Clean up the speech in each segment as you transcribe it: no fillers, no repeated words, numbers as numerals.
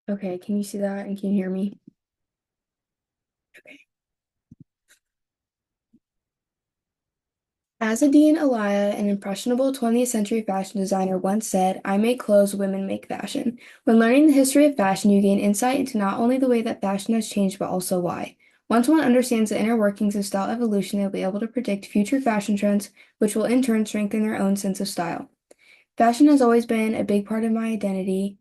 Okay, can you see that and can you hear me? Okay. Azadine Alaya, an impressionable 20th century fashion designer, once said, "I make clothes, women make fashion." When learning the history of fashion, you gain insight into not only the way that fashion has changed, but also why. Once one understands the inner workings of style evolution, they'll be able to predict future fashion trends, which will in turn strengthen their own sense of style. Fashion has always been a big part of my identity.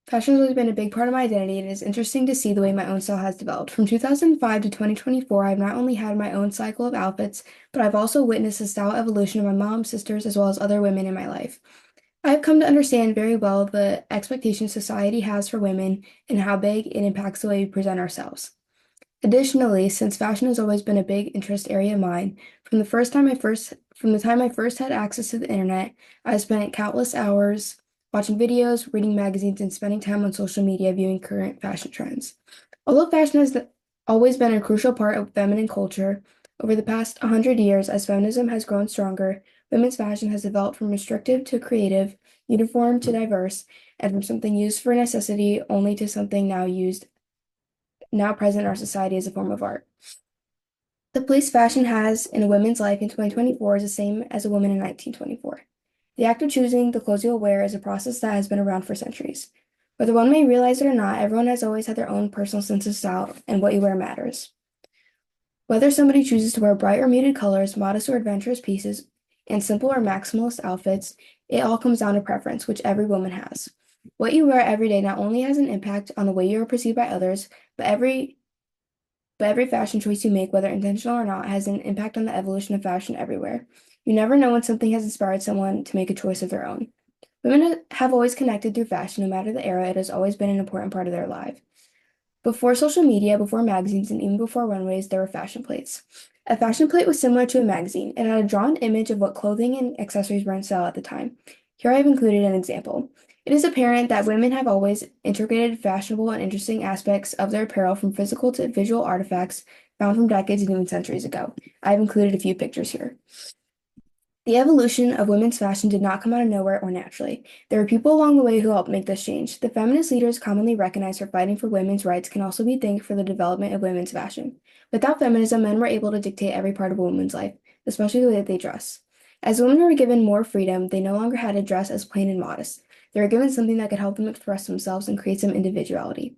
Fashion has always been a big part of my identity, and it is interesting to see the way my own style has developed. From 2005 to 2024, I've not only had my own cycle of outfits, but I've also witnessed the style evolution of my mom, sisters, as well as other women in my life. I've come to understand very well the expectations society has for women and how big it impacts the way we present ourselves. Additionally, since fashion has always been a big interest area of mine, from the time I first had access to the internet, I spent countless hours watching videos, reading magazines, and spending time on social media viewing current fashion trends. Although fashion has always been a crucial part of feminine culture, over the past 100 years, as feminism has grown stronger, women's fashion has developed from restrictive to creative, uniform to diverse, and from something used for necessity only to something now present in our society as a form of art. The place fashion has in a woman's life in 2024 is the same as a woman in 1924. The act of choosing the clothes you'll wear is a process that has been around for centuries. Whether one may realize it or not, everyone has always had their own personal sense of style, and what you wear matters. Whether somebody chooses to wear bright or muted colors, modest or adventurous pieces, and simple or maximalist outfits, it all comes down to preference, which every woman has. What you wear every day not only has an impact on the way you are perceived by others, but every fashion choice you make, whether intentional or not, has an impact on the evolution of fashion everywhere. You never know when something has inspired someone to make a choice of their own. Women have always connected through fashion, no matter the era, it has always been an important part of their life. Before social media, before magazines, and even before runways, there were fashion plates. A fashion plate was similar to a magazine. It had a drawn image of what clothing and accessories were in style at the time. Here I have included an example. It is apparent that women have always integrated fashionable and interesting aspects of their apparel from physical to visual artifacts found from decades and even centuries ago. I have included a few pictures here. The evolution of women's fashion did not come out of nowhere or naturally. There were people along the way who helped make this change. The feminist leaders commonly recognized for fighting for women's rights can also be thanked for the development of women's fashion. Without feminism, men were able to dictate every part of a woman's life, especially the way that they dress. As women were given more freedom, they no longer had to dress as plain and modest. They were given something that could help them express themselves and create some individuality.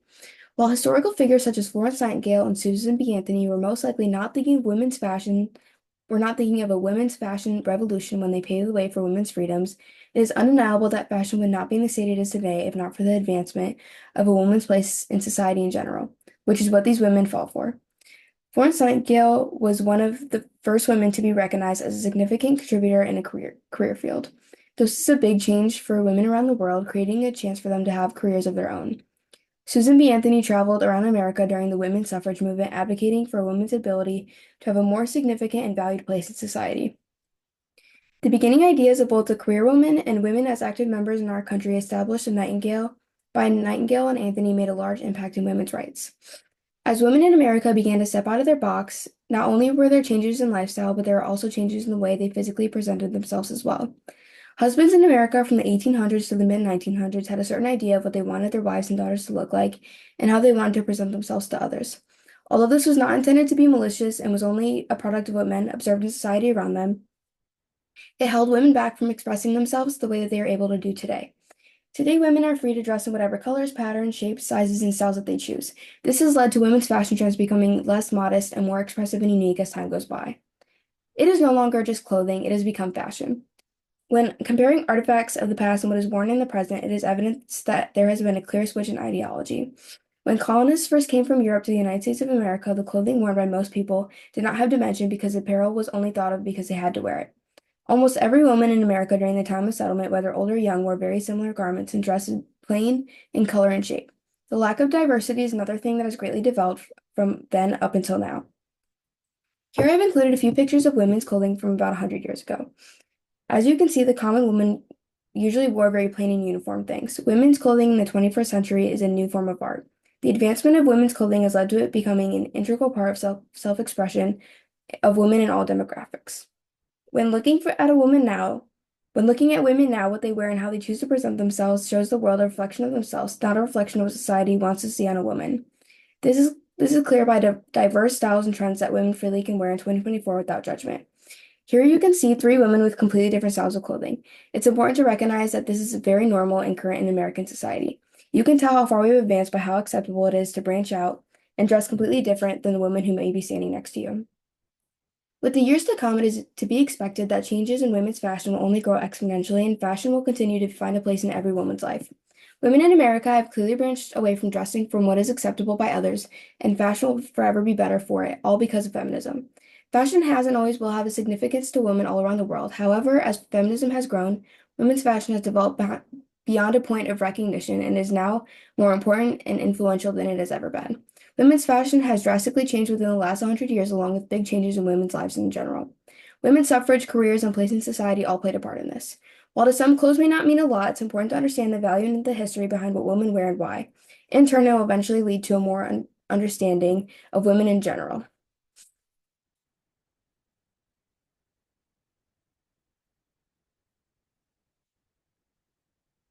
While historical figures such as Florence Nightingale and Susan B. Anthony were most likely not thinking of women's fashion we're not thinking of a women's fashion revolution when they paved the way for women's freedoms. It is undeniable that fashion would not be in the state it is today if not for the advancement of a woman's place in society in general, which is what these women fought for. Florence Nightingale was one of the first women to be recognized as a significant contributor in a career field. This is a big change for women around the world, creating a chance for them to have careers of their own. Susan B. Anthony traveled around America during the women's suffrage movement, advocating for women's ability to have a more significant and valued place in society. The beginning ideas of both the career women and women as active members in our country established by Nightingale and Anthony made a large impact in women's rights. As women in America began to step out of their box, not only were there changes in lifestyle, but there were also changes in the way they physically presented themselves as well. Husbands in America from the 1800s to the mid 1900s had a certain idea of what they wanted their wives and daughters to look like and how they wanted to present themselves to others. Although this was not intended to be malicious and was only a product of what men observed in society around them, it held women back from expressing themselves the way that they are able to do today. Today, women are free to dress in whatever colors, patterns, shapes, sizes, and styles that they choose. This has led to women's fashion trends becoming less modest and more expressive and unique as time goes by. It is no longer just clothing, it has become fashion. When comparing artifacts of the past and what is worn in the present, it is evidence that there has been a clear switch in ideology. When colonists first came from Europe to the United States of America, the clothing worn by most people did not have dimension because apparel was only thought of because they had to wear it. Almost every woman in America during the time of settlement, whether old or young, wore very similar garments and dressed plain in color and shape. The lack of diversity is another thing that has greatly developed from then up until now. Here I have included a few pictures of women's clothing from about 100 years ago. As you can see, the common woman usually wore very plain and uniform things. Women's clothing in the 21st century is a new form of art. The advancement of women's clothing has led to it becoming an integral part of self-expression of women in all demographics. When looking at a woman now, When looking at women now, what they wear and how they choose to present themselves shows the world a reflection of themselves, not a reflection of what society wants to see on a woman. This is clear by the diverse styles and trends that women freely can wear in 2024 without judgment. Here you can see three women with completely different styles of clothing. It's important to recognize that this is very normal and current in American society. You can tell how far we've advanced by how acceptable it is to branch out and dress completely different than the woman who may be standing next to you. With the years to come, it is to be expected that changes in women's fashion will only grow exponentially, and fashion will continue to find a place in every woman's life. Women in America have clearly branched away from dressing from what is acceptable by others, and fashion will forever be better for it, all because of feminism. Fashion has and always will have a significance to women all around the world. However, as feminism has grown, women's fashion has developed beyond a point of recognition and is now more important and influential than it has ever been. Women's fashion has drastically changed within the last 100 years, along with big changes in women's lives in general. Women's suffrage, careers, and place in society all played a part in this. While to some clothes may not mean a lot, it's important to understand the value and the history behind what women wear and why. In turn, it will eventually lead to a more understanding of women in general.